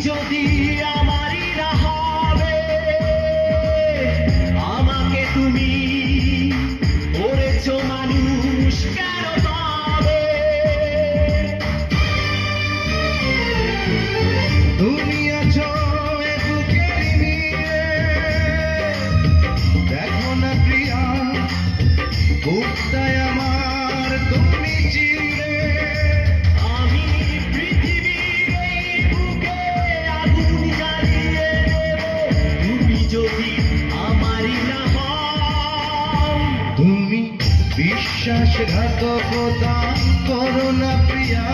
যদি আমারই না হবে, আমাকে তুমি করেছো মানুষ কেন তবে? তুমি আছো এ বুকের নিয়ে, দেখো না প্রিয়া বুকটায় আমার তুমি চিরে। আমি পৃথিবীর এই বুকে আগুন জ্বালিয়ে দেব, তুমি যদি আমারই না হও। তুমি বিশ্বাসঘাতকতা করো না প্রিয়া।